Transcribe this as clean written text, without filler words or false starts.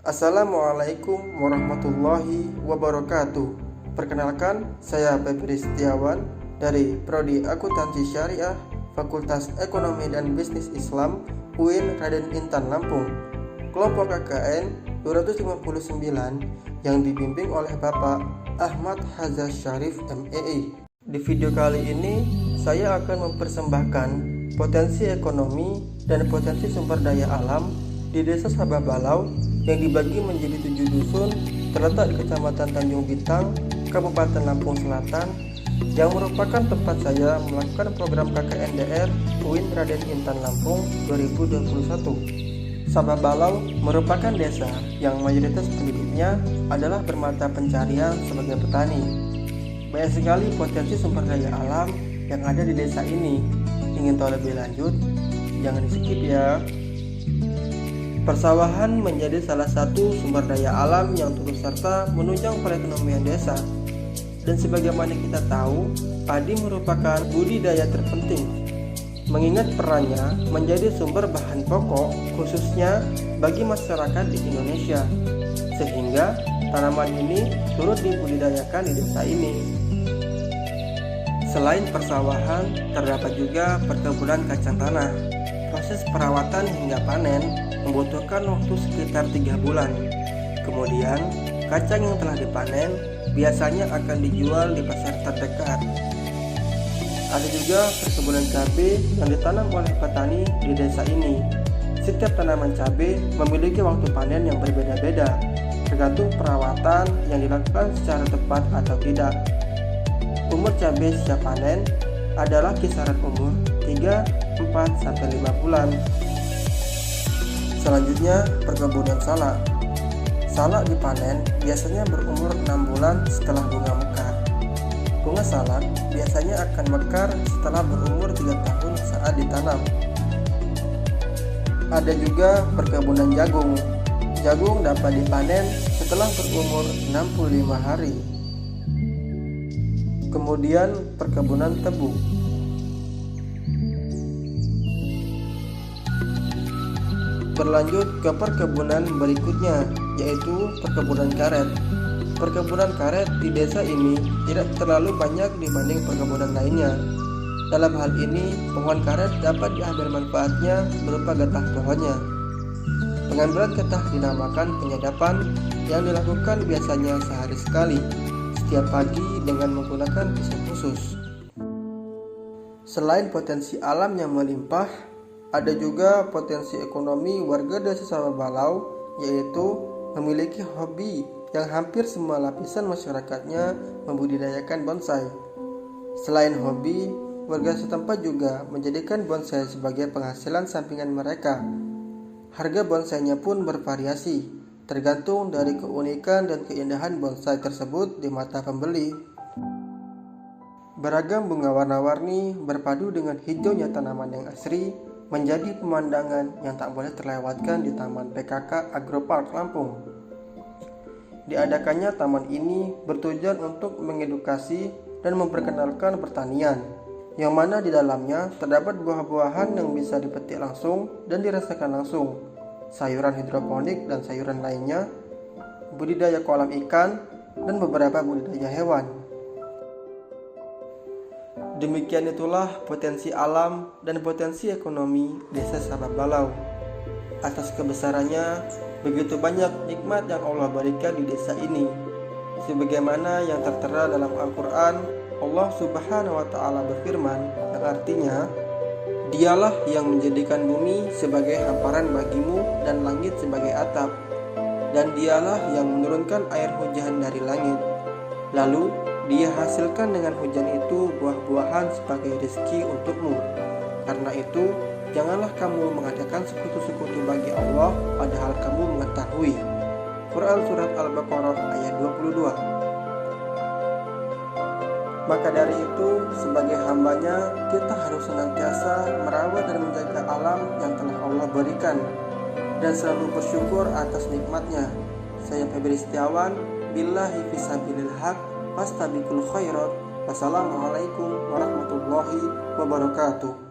Assalamualaikum warahmatullahi wabarakatuh. Perkenalkan, saya Febri Setiawan dari Prodi Akuntansi Syariah, Fakultas Ekonomi dan Bisnis Islam, UIN Raden Intan Lampung. Kelompok KKN 259 yang dibimbing oleh Bapak Ahmad Hazza Syarif MEI. Di video kali ini, saya akan mempersembahkan potensi ekonomi dan potensi sumber daya alam di Desa Sabah Balau yang dibagi menjadi 7 dusun terletak di Kecamatan Tanjung Bintang, Kabupaten Lampung Selatan, yang merupakan tempat saya melakukan program KKNDR UIN Raden Intan Lampung 2021. Sabah Balau merupakan desa yang mayoritas penduduknya adalah bermata pencarian sebagai petani. Banyak sekali potensi sumber daya alam yang ada di desa ini. Ingin tahu lebih lanjut? Jangan di-skip ya. Persawahan menjadi salah satu sumber daya alam yang turut serta menunjang perekonomian desa. Dan sebagaimana kita tahu, padi merupakan budidaya terpenting. Mengingat perannya menjadi sumber bahan pokok khususnya bagi masyarakat di Indonesia, sehingga tanaman ini turut dibudidayakan di desa ini. Selain persawahan, terdapat juga perkebunan kacang tanah. Proses perawatan hingga panen membutuhkan waktu sekitar 3 bulan. Kemudian, kacang yang telah dipanen biasanya akan dijual di pasar terdekat. Ada juga perkebunan cabai yang ditanam oleh petani di desa ini. Setiap tanaman cabai memiliki waktu panen yang berbeda-beda, tergantung perawatan yang dilakukan secara tepat atau tidak. Umur cabai siap panen adalah kisaran umur 3, 4, sampai 5 bulan. Selanjutnya, perkebunan salak. Salak dipanen biasanya berumur 6 bulan setelah bunga mekar. Bunga salak biasanya akan mekar setelah berumur 3 tahun saat ditanam. Ada juga perkebunan jagung. Jagung dapat dipanen setelah berumur 65 hari. Kemudian perkebunan tebu. Berlanjut ke perkebunan berikutnya, yaitu perkebunan karet. Perkebunan karet di desa ini tidak terlalu banyak dibanding perkebunan lainnya. Dalam hal ini, pohon karet dapat diambil manfaatnya berupa getah pohonnya. Pengambilan getah dinamakan penyadapan yang dilakukan biasanya sehari sekali, setiap pagi dengan menggunakan pisau khusus. Selain potensi alam yang melimpah, ada juga potensi ekonomi warga desa Sabah Balau, yaitu memiliki hobi yang hampir semua lapisan masyarakatnya membudidayakan bonsai. Selain hobi, warga setempat juga menjadikan bonsai sebagai penghasilan sampingan mereka. Harga bonsainya pun bervariasi, tergantung dari keunikan dan keindahan bonsai tersebut di mata pembeli. Beragam bunga warna-warni berpadu dengan hijaunya tanaman yang asri menjadi pemandangan yang tak boleh terlewatkan di Taman PKK Agropark Lampung. Diadakannya taman ini bertujuan untuk mengedukasi dan memperkenalkan pertanian, yang mana di dalamnya terdapat buah-buahan yang bisa dipetik langsung dan dirasakan langsung, sayuran hidroponik dan sayuran lainnya, budidaya kolam ikan, dan beberapa budidaya hewan. Demikian itulah potensi alam dan potensi ekonomi desa Sabah Balau. Atas kebesarannya, begitu banyak nikmat yang Allah berikan di desa ini. Sebagaimana yang tertera dalam Al-Quran, Allah Subhanahu wa Ta'ala berfirman, yang artinya, Dialah yang menjadikan bumi sebagai hamparan bagimu dan langit sebagai atap, dan Dialah yang menurunkan air hujan dari langit. Lalu Dia hasilkan dengan hujan itu buah-buahan sebagai rezeki untukmu. Karena itu, janganlah kamu mengadakan sekutu-sekutu bagi Allah padahal kamu mengetahui. Quran Surat Al-Baqarah ayat 22. Maka dari itu, sebagai hambanya, kita harus senantiasa merawat dan menjaga alam yang telah Allah berikan, dan selalu bersyukur atas nikmatnya. Saya Febri Setiawan, billahi fisabilil haq, fastabiqul khairat. Wassalamualaikum warahmatullahi wabarakatuh.